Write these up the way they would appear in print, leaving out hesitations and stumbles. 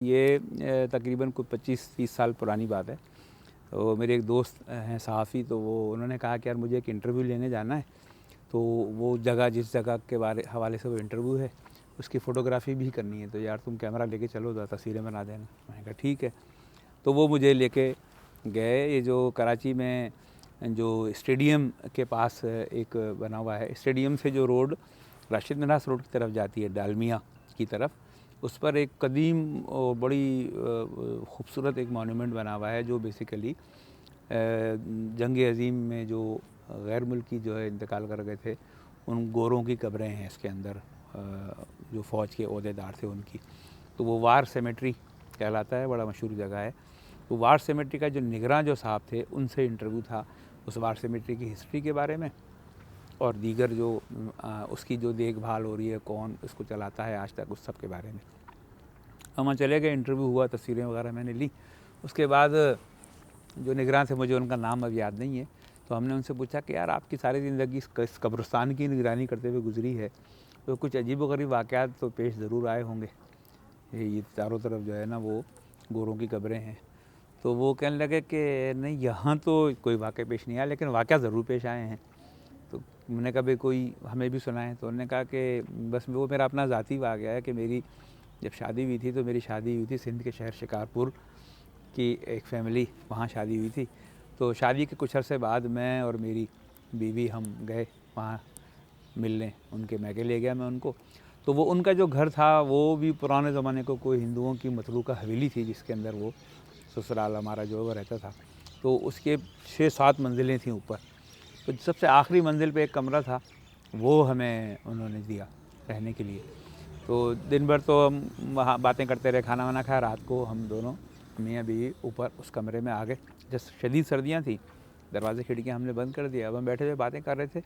ये तकरीबन कोई 25-30 साल पुरानी बात है। तो मेरे एक दोस्त हैं सहाफ़ी, तो वो उन्होंने कहा कि यार मुझे एक इंटरव्यू लेने जाना है। तो वो जगह जिस जगह के हवाले से वो इंटरव्यू है उसकी फ़ोटोग्राफ़ी भी करनी है, तो यार तुम कैमरा लेके चलो, तो तस्वीरें बना देना। मैंने कहा ठीक है। तो वो मुझे लेके गए। ये जो कराची में जो स्टेडियम के पास एक बना हुआ है, स्टेडियम से जो रोड राशिद मिन्हास रोड की तरफ जाती है डालमिया की तरफ, उस पर एक कदीम और बड़ी खूबसूरत एक मॉन्यूमेंट बना हुआ है जो बेसिकली जंग अज़ीम में जो गैर मुल्की जो है इंतकाल कर गए थे उन गोरों की कब्रें हैं इसके अंदर, जो फ़ौज के ओहदेदार थे उनकी। तो वो वार सेमेट्री कहलाता है, बड़ा मशहूर जगह है। तो वार सेमेट्री का जो निगरान जो साहब थे उनसे इंटरव्यू था उस वार सेमेट्री की हिस्ट्री के बारे में और दीगर जो उसकी जो देखभाल हो रही है, कौन उसको चलाता है आज तक, उस सब के बारे में। हम वहाँ चले गए, इंटरव्यू हुआ, तस्वीरें वगैरह मैंने ली। उसके बाद जो निगरान थे, मुझे उनका नाम अब याद नहीं है, तो हमने उनसे पूछा कि यार आपकी सारी ज़िंदगी इस कब्रिस्तान की निगरानी करते हुए गुजरी है, तो कुछ अजीब व गरीब वाक़यात तो पेश ज़रूर आए होंगे। ये चारों तरफ जो है ना वो गोरों की कब्रें हैं। तो वो कहने लगे कि नहीं, यहाँ तो कोई वाक़या पेश नहीं आया, लेकिन वाक़या ज़रूर पेश आए हैं। तो मैंने कहा भाई कोई हमें भी सुनाएं। तो उन्होंने कहा कि बस वो मेरा अपना ज़ाती वाक़या है कि मेरी जब शादी हुई थी, तो मेरी शादी हुई थी सिंध के शहर शिकारपुर की एक फैमिली, वहाँ शादी हुई थी। तो शादी के कुछ अरसे बाद मैं और मेरी बीवी हम गए वहाँ मिलने, उनके मैके ले गया मैं उनको। तो वो उनका जो घर था वो भी पुराने ज़माने को कोई हिंदुओं की मतलूका हवेली थी जिसके अंदर वो ससुराल हमारा जो है वो रहता था। तो उसके 6-7 मंजिलें थीं ऊपर। तो सबसे आखिरी मंजिल पे एक कमरा था, वो हमें उन्होंने दिया रहने के लिए। तो दिन भर तो हम वहाँ बातें करते रहे, खाना वाना खाया। रात को हम दोनों मियाँ बीवी ऊपर उस कमरे में आ गए। जब शदीद सर्दियाँ थी, दरवाज़े खिड़कियाँ हमने बंद कर दिया। अब हम बैठे हुए बातें कर रहे थे,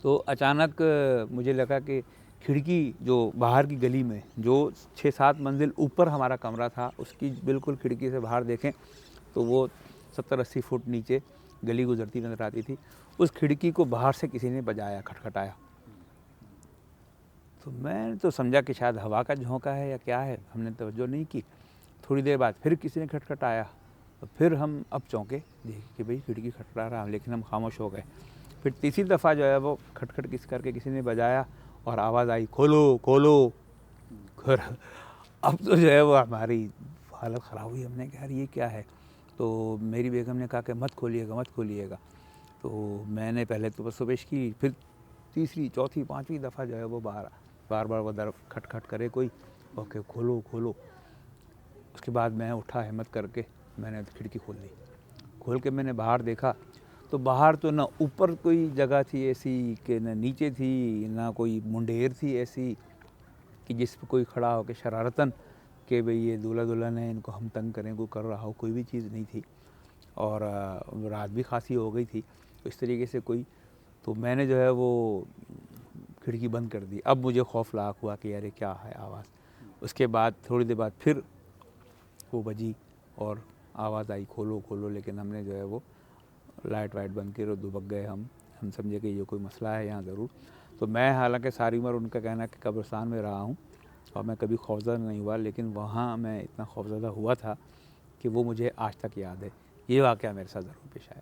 तो अचानक मुझे लगा कि खिड़की जो बाहर की गली में जो 6-7 मंजिल ऊपर हमारा कमरा था, उसकी बिल्कुल खिड़की से बाहर देखें तो वो 70-80 फुट नीचे गली गुजरती नज़र आती थी। उस खिड़की को बाहर से किसी ने बजाया, खटखटाया। तो मैं तो समझा कि शायद हवा का झोंका है या क्या है, हमने तवज्जो नहीं की। थोड़ी देर बाद फिर किसी ने खटखटाया, तो फिर हम अब चौंके, देखे कि भाई खिड़की खटखटा रहा, लेकिन हम खामोश हो गए। फिर तीसरी दफ़ा जो है वो खटखट किस करके किसी ने बजाया और आवाज़ आई, खोलो खोलो। फिर अब तो जो है वो हमारी हालत ख़राब हुई। हमने कहा यार ये क्या है। तो मेरी बेगम ने कहा कि मत खोलिएगा, मत खोलिएगा। तो मैंने पहले तो बस पेश की, फिर तीसरी, चौथी, पाँचवीं दफ़ा जो है वो बार बार वो दर खटखट करे कोई, ओके खोलो खोलो। उसके बाद मैं उठा हिम्मत करके, मैंने खिड़की खोल दी। खोल के मैंने बाहर देखा, तो बाहर तो ना ऊपर कोई जगह थी ऐसी कि न नीचे थी, ना कोई मुंडेर थी ऐसी कि जिस पर कोई खड़ा हो के शरारतन कि भाई ये दूल्हा दुल्हन है, इनको हम तंग करें, कोई कर रहा हो, कोई भी चीज़ नहीं थी। और रात भी खासी हो गई थी, तो इस तरीके से कोई, तो मैंने जो है वो खिड़की बंद कर दी। अब मुझे खौफ लाक हुआ कि यार ये क्या है आवाज़। उसके बाद थोड़ी देर बाद फिर वो बजी और आवाज़ आई, खोलो खोलो। लेकिन हमने जो है वो लाइट वाइट बंद की और दुबक गए हम समझे कि ये कोई मसला है यहाँ ज़रूर। तो मैं हालांकि सारी उम्र उनका कहना है कि कब्रिस्तान में रहा हूँ और मैं कभी खौफज़दा नहीं हुआ, लेकिन वहाँ मैं इतना खौफज़दा हुआ था कि वो मुझे आज तक याद है। ये वाक़या मेरे साथ ज़रूर पेश आया।